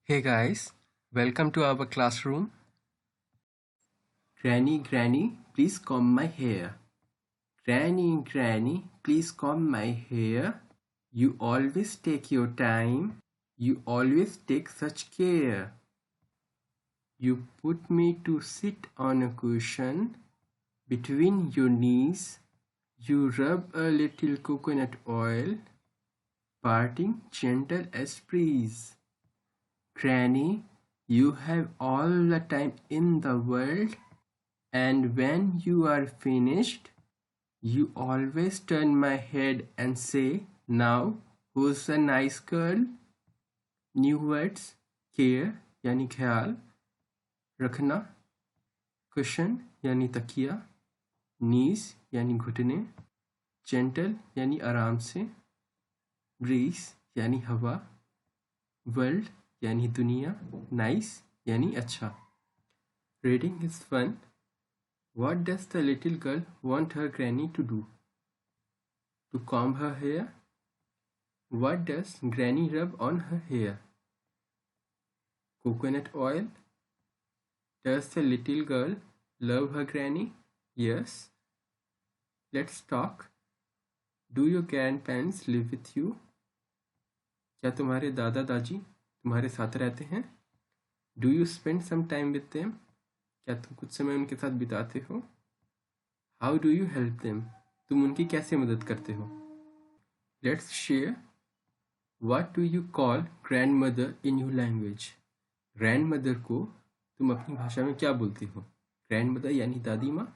Hey guys, welcome to our classroom. Granny, Granny, please comb my hair. Granny, Granny, please comb my hair. You always take your time. You always take such care. You put me to sit on a cushion between your knees. You rub a little coconut oil, parting gentle as breeze. Granny, you have all the time in the world, and when you are finished, you always turn my head and say, now, who's a nice girl? New words, care यानी ख्याल, रखना, cushion यानी तकिया, knees यानी घुटने, gentle यानी आराम से, breeze यानी हवा, world यानी दुनिया, nice यानी अच्छा. Reading is fun. What does the little girl want her granny to do? To comb her hair? What does granny rub on her hair? Coconut oil? Does the little girl love her granny? Yes. Let's talk. Do your grandparents live with you? क्या तुम्हारे दादा दादी तुम्हारे साथ रहते हैं? Do you spend some time with them? क्या तुम कुछ समय उनके साथ बिताते हो? How do you help them? तुम उनकी कैसे मदद करते हो? Let's share. What do you call grandmother in your language? Grandmother को तुम अपनी भाषा में क्या बोलते हो? Grandmother यानी दादी माँ.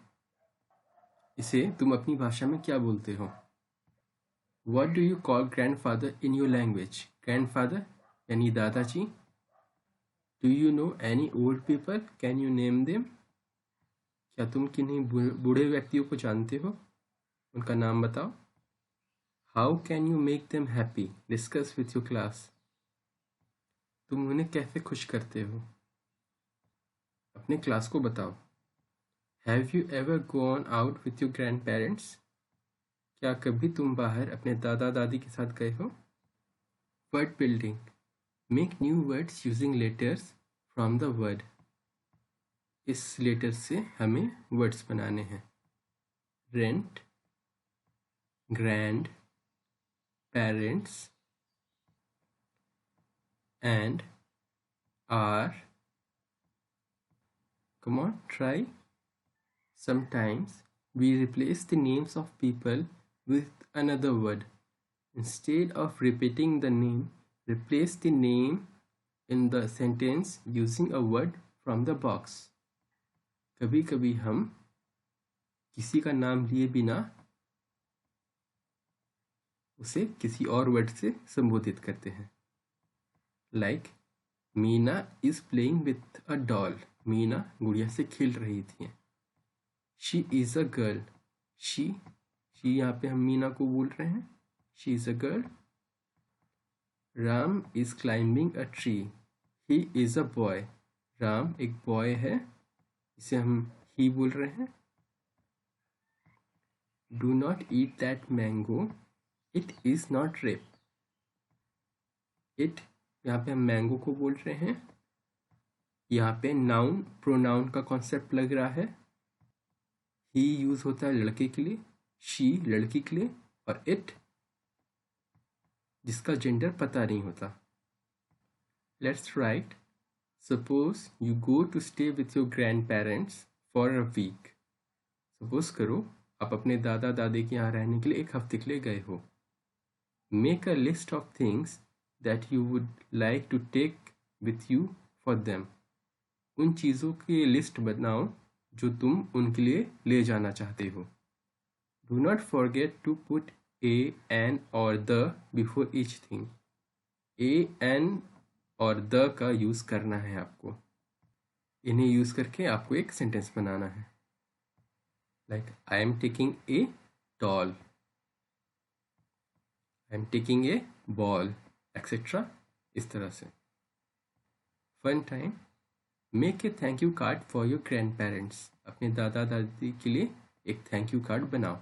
इसे तुम अपनी भाषा में क्या बोलते हो? What do you call grandfather in your language? Grandfather यानी दादाजी. Do you know any old people? Can you name them? क्या तुम किन्हीं बूढ़े व्यक्तियों को जानते हो? उनका नाम बताओ. How can you make them happy? Discuss with your class. तुम उन्हें कैसे खुश करते हो? अपने क्लास को बताओ. Have you ever gone out with your grandparents? क्या कभी तुम बाहर अपने दादा दादी के साथ गए हो? Word building. Make new words using letters from the word. इस लेटर से हमें वर्ड्स बनाने हैं. Rent, grand, parents, and are. Come on, try. Sometimes we replace the names of people with another word. Instead of repeating the name, replace the name in the sentence using a word from the box. कभी कभी हम किसी का नाम लिए बिना उसे किसी और वर्ड से संबोधित करते हैं. Like, Meena is playing with a doll. Meena गुड़िया से खेल रही थी. She is a girl. She यहाँ पे हम मीना को बोल रहे हैं. She is a girl. Ram is climbing a tree. He is a boy. Ram एक बॉय है, इसे हम ही बोल रहे हैं. Do not eat that mango. It is not ripe. It यहाँ पे हम मैंगो को बोल रहे हैं. यहाँ पे नाउन प्रोनाउन का कॉन्सेप्ट लग रहा है. ही यूज होता है लड़के के लिए, शी लड़की के लिए, और इट जिसका जेंडर पता नहीं होता. Let's write. Suppose you go to stay with your grandparents for a week. Suppose करो आप अपने दादा दादी के यहाँ रहने के लिए एक हफ्ते के लिए गए हो. Make a list of things that you would like to take with you for them. उन चीज़ों की लिस्ट बनाओ जो तुम उनके लिए ले जाना चाहते हो. Do not forget to put a an और the before each thing. A an और द का यूज़ करना है आपको. इन्हें यूज़ करके आपको एक सेंटेंस बनाना है. Like I am taking a doll, I am taking a ball, etcetera. इस तरह से. Fun time. Make a thank you card for your grandparents. अपने दादा दादी के लिए एक थैंक यू कार्ड बनाओ.